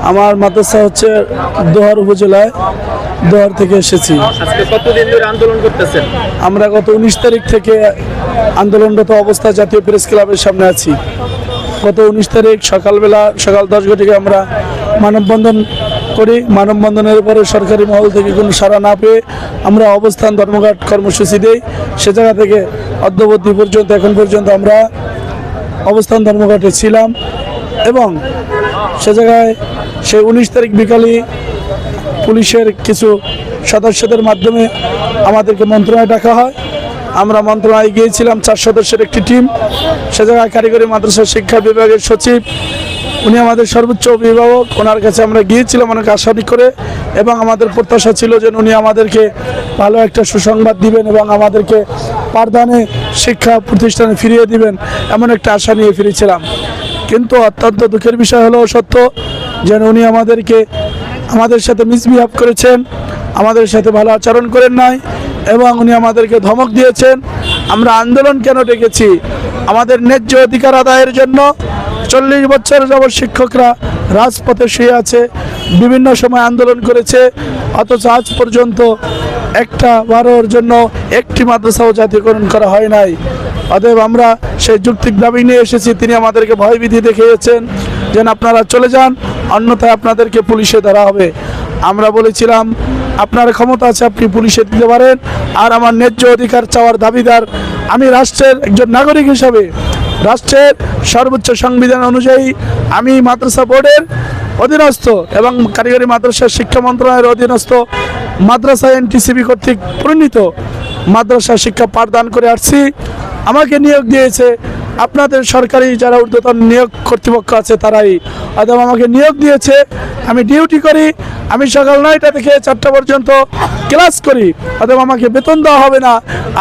আমার মাদ্রাসা হচ্ছে দোহার উপজেলায়, দোহার থেকে এসেছি। আজকে কতদিন ধরে আন্দোলন করতেছেন? আমরা গত 19 তারিখ থেকে আন্দোলনরত অবস্থায় জাতীয় প্রেস ক্লাবের সামনে আছি। গত 19 তারিখ সকাল 10 ঘটিকে আমরা মানববন্ধন করি। মানববন্ধনের পরে সরকারি মহল থেকে কোনো সাড়া না পেয়ে আমরা অবস্থান ধর্মঘট কর্মসূচি দিই। সে জায়গা থেকে অদ্যাবধি পর্যন্ত এখন পর্যন্ত আমরা অবস্থান ধর্মঘটে ছিলাম এবং সে জায়গায় সেই 19 তারিখ বিকালে পুলিশের কিছু সদস্যদের মাধ্যমে আমাদেরকে মন্ত্রণালয়ে ডাকা হয়। আমরা মন্ত্রণালয়ে গিয়েছিলাম 4 সদস্যের একটি টিম। সে জায়গায় কারিগরি মাদ্রাসা শিক্ষা বিভাগের সচিব, উনি আমাদের সর্বোচ্চ অভিভাবক, ওনার কাছে আমরা গিয়েছিলাম অনেক আশানি করে এবং আমাদের প্রত্যাশা ছিল যে উনি আমাদেরকে ভালো একটা সুসংবাদ দিবেন এবং আমাদেরকে পাঠদানে শিক্ষা প্রতিষ্ঠানে ফিরিয়ে দিবেন, এমন একটা আশা নিয়ে ফিরেছিলাম। কিন্তু অত্যন্ত দুঃখের বিষয় হলো সত্য যে উনি আমাদের সাথে মিসবিহেভ করেছেন, আমাদের সাথে ভালো আচরণ করেন নাই এবং উনি আমাদেরকে ধমক দিয়েছেন। আমরা আন্দোলন কেন ডেকেছি? আমাদের ন্যায্য অধিকার আদায়ের জন্য। 40 বছর যাবৎ শিক্ষকরা রাজপথে শুয়ে আছে, বিভিন্ন সময় আন্দোলন করেছে, অথচ আজ পর্যন্ত একটা বারোর জন্য একটি মাদ্রাসাও জাতীয়করণ করা হয় নাই। অতএব আমরা সেই যৌক্তিক দাবি নিয়ে এসেছি। তিনি আমাদেরকে ভয়ভীতি দেখিয়েছেন যেন আপনারা চলে যান, অন্যথায় আপনাদেরকে পুলিশে ধরা হবে। আমরা বলেছিলাম আপনার ক্ষমতা আছে, আপনি পুলিশে দিতে পারেন, আর আমার ন্যায্য অধিকার চাওয়ার দাবিদার আমি রাষ্ট্রের একজন নাগরিক হিসাবে। রাষ্ট্রের সর্বোচ্চ সংবিধান অনুযায়ী আমি মাদ্রাসা বোর্ডের অধীনস্থ এবং কারিগরি মাদ্রাসা শিক্ষা মন্ত্রণালয়ের অধীনস্থ মাদ্রাসা এনটিসিবি কর্তৃক প্রণীত মাদ্রাসা শিক্ষা পাঠদান করে আসছি। আমাকে নিয়োগ দিয়েছে আপনাদের সরকারি যারা ঊর্ধ্বতন নিয়োগ কর্তৃপক্ষ আছে তারাই। অথবা আমাকে নিয়োগ দিয়েছে, আমি ডিউটি করি, আমি সকাল 9টা থেকে 4টা পর্যন্ত ক্লাস করি, অথবা আমাকে বেতন দেওয়া হবে না।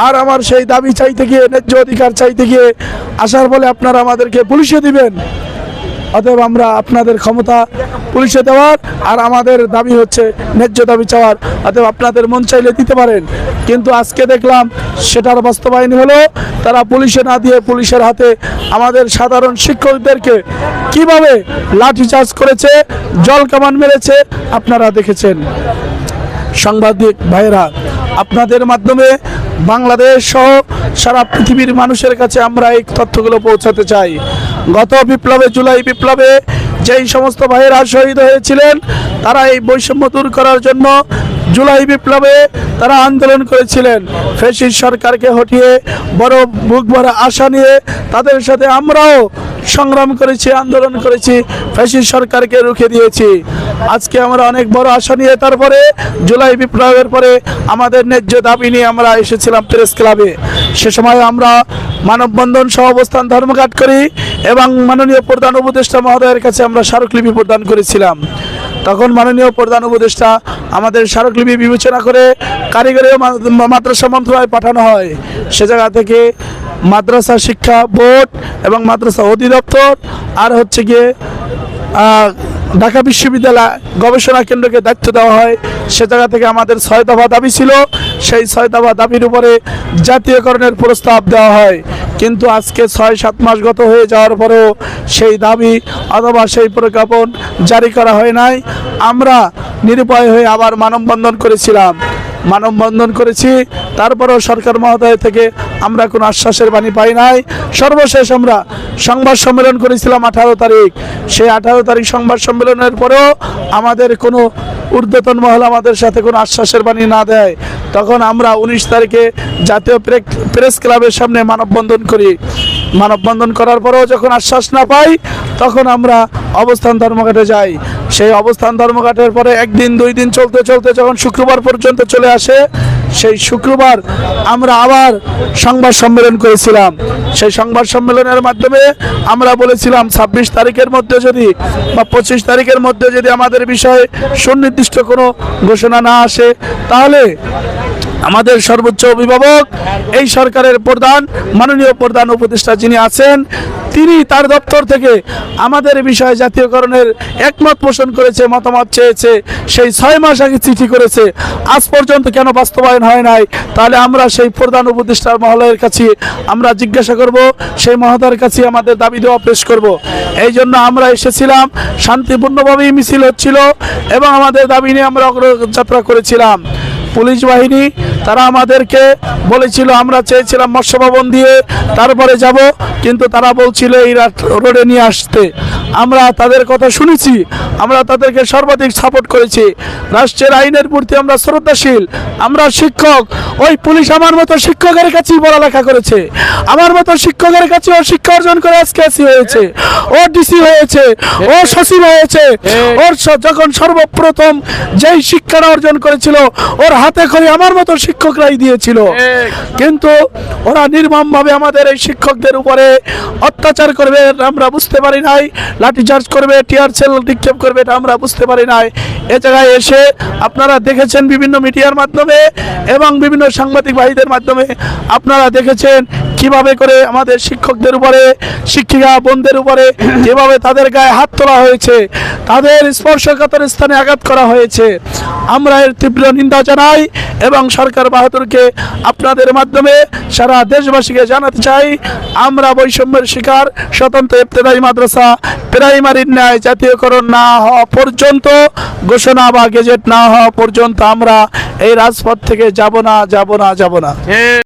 আর আমার সেই দাবি চাইতে গিয়ে, ন্যায্য অধিকার চাইতে গিয়ে আসার ফলে আপনারা আমাদেরকে পুলিশে দিবেন। অতএব আমরা আপনাদের ক্ষমতা পুলিশে দেওয়ার, আর আমাদের দাবি হচ্ছে ন্যায্য দাবি চাওয়ার। অতএব আপনাদের মন চাইলে দিতে পারেন। কিন্তু আজকে দেখলাম সেটার বাস্তবায়ন হলো, তারা পুলিশে না দিয়ে পুলিশের হাতে আমাদের সাধারণ শিক্ষকদেরকে কিভাবে লাঠিচার্জ করেছে, জল কামান মেরেছে আপনারা দেখেছেন। সাংবাদিক ভাইরা, আপনাদের মাধ্যমে বাংলাদেশ সহ সারা পৃথিবীর মানুষের কাছে আমরা এই তথ্যগুলো পৌঁছাতে চাই। গত বিপ্লবে, জুলাই বিপ্লবে যেই সমস্ত ভাইয়েরা শহীদ হয়েছিলেন, তারা এই বৈষম্য দূর করার জন্য জুলাই বিপ্লবে তারা আন্দোলন করেছিলেন। ফ্যাসিস্ট সরকারকে হটিয়ে বড় বুক ভরা আশা নিয়ে তাদের সাথে আমরাও সংগ্রাম করেছি, আন্দোলন করেছি, ফ্যাসিস্ট সরকারকে রুখে দিয়েছি। আজকে আমরা অনেক বড় আশা নিয়ে তারপরে জুলাই বিপ্লবের পরে আমাদের ন্যায্য দাবি নিয়ে আমরা এসেছিলাম প্রেস ক্লাবে। সে সময় আমরা মানববন্ধন সহ অবস্থান ধর্মঘট করি এবং মাননীয় প্রধান উপদেষ্টা মহোদয়ের কাছে আমরা স্মারকলিপি প্রদান করেছিলাম। তখন মাননীয় প্রধান উপদেষ্টা আমাদের স্মারকলিপি বিবেচনা করে কারিগরি মাদ্রাসা মন্ত্রণালয়ে পাঠানো হয়। সে জায়গা থেকে মাদ্রাসা শিক্ষা বোর্ড এবং মাদ্রাসা অধিদপ্তর আর হচ্ছে গিয়ে ঢাকা বিশ্ববিদ্যালয় গবেষণা কেন্দ্রকে দায়িত্ব দেওয়া হয়। সে জায়গা থেকে আমাদের 6 দফা দাবি ছিল, সেই 6 দফা দাবির উপরে জাতীয়করণের প্রস্তাব দেওয়া হয়। কিন্তু আজকে 6-7 মাস গত হয়ে যাওয়ার পরেও সেই দাবি অথবা সেই প্রজ্ঞাপন জারি করা হয় নাই। আমরা নিরুপায় হয়ে আবার মানববন্ধন করেছি। তারপরেও সরকার মহোদয় থেকে আমরা কোনো আশ্বাসের বাণী পাই নাই। সর্বশেষ আমরা সংবাদ সম্মেলন করেছিলাম 18 তারিখ। সেই 18 তারিখ সংবাদ সম্মেলনের পরেও আমাদের কোনো ঊর্ধ্বতন মহল আমাদের সাথে কোনো আশ্বাসের বাণী না দেয়। তখন আমরা 19 তারিখে জাতীয় প্রেস ক্লাবের সামনে মানববন্ধন করি। মানববন্ধন করার পরেও যখন আশ্বাস না পাই, তখন আমরা অবস্থান ধর্মঘটে যাই। সেই অবস্থান ধর্মঘটের পরে 1 দিন 2 দিন চলতে চলতে যখন শুক্রবার পর্যন্ত চলে আসে, সেই শুক্রবার আমরা আবার সংবাদ সম্মেলন করেছিলাম। সেই সংবাদ সম্মেলনের মাধ্যমে আমরা বলেছিলাম 26 তারিখের মধ্যে যদি বা 25 তারিখের মধ্যে যদি আমাদের বিষয়ে সুনির্দিষ্ট কোনো ঘোষণা না আসে, তাহলে আমাদের সর্বোচ্চ অভিভাবক এই সরকারের প্রধান মাননীয় প্রধান উপদেষ্টা যিনি আছেন, তিনি তার দপ্তর থেকে আমাদের বিষয়ে জাতীয়করণের একমত পোষণ করেছে, মতামত চেয়েছে। সেই 6 মাস আগে চিঠি করেছে, আজ পর্যন্ত কেন বাস্তবায়ন হয় নাই? তাহলে আমরা সেই প্রধান উপদেষ্টার মহোদয়ের কাছে আমরা জিজ্ঞাসা করব, সেই মহোদয়ের কাছে আমাদের দাবি দেওয়া পেশ করব। এই জন্য আমরা এসেছিলাম, শান্তিপূর্ণভাবেই মিছিল হচ্ছিল এবং আমাদের দাবি নিয়ে আমরা অগ্রযাত্রা করেছিলাম। পুলিশ বাহিনী তারা আমাদেরকে বলেছিল, আমরা চেয়েছিলাম মৎস্য ভবন দিয়ে তারপরে যাব, কিন্তু তারা বলছিল এই রোডে নিয়ে আসতে। আমরা তাদের কথা শুনেছি, আমরা তাদেরকে সর্বাধিক সাপোর্ট করেছি। রাষ্ট্রের আইনের প্রতি আমরা শ্রদ্ধাশীল, আমরা শিক্ষক। ওই পুলিশ আমার মতো শিক্ষকের কাছেই পড়ালেখা করেছে, আমার মতো শিক্ষকের কাছে ও শিক্ষা অর্জন করে আজকে এসি হয়েছে, ও ডিসি হয়েছে, ও সচিব হয়েছে। ওর যখন সর্বপ্রথম যেই শিক্ষাটা অর্জন করেছিল ওর হাতে করে আমার মতো শিক্ষকরাই দিয়েছিল, কিন্তু ওরা নির্মমভাবে আমাদের এই শিক্ষকদের উপরে অত্যাচার করবে আমরা বুঝতে পারি নাই, লাঠিচার্জ করবে, টিয়ার সেল নিক্ষেপ করবে এটা আমরা বুঝতে পারি নাই। এ জায়গায় এসে আপনারা দেখেছেন বিভিন্ন মিডিয়ার মাধ্যমে এবং বিভিন্ন সাংবাদিক ভাইদের মাধ্যমে আপনারা দেখেছেন কিভাবে করে আমাদের শিক্ষকদের উপরে, শিক্ষিকা বোনদের উপরে যেভাবে তাদের গায়ে হাত তোলা হয়েছে, তাদের স্পর্শকাতর স্থানে আঘাত করা হয়েছে। আমরা এর তীব্র নিন্দা জানাই এবং সরকার বাহাদুরকে আপনাদের মাধ্যমে সারা দেশবাসীকে জানাতে চাই, আমরা বৈষম্যের শিকার স্বতন্ত্র ইবতেদায়ী মাদ্রাসা প্রাইমারির ন্যায় জাতীয়করণ না হওয়া পর্যন্ত, ঘোষণা বা গেজেট না হওয়া পর্যন্ত আমরা এই রাজপথ থেকে যাব না।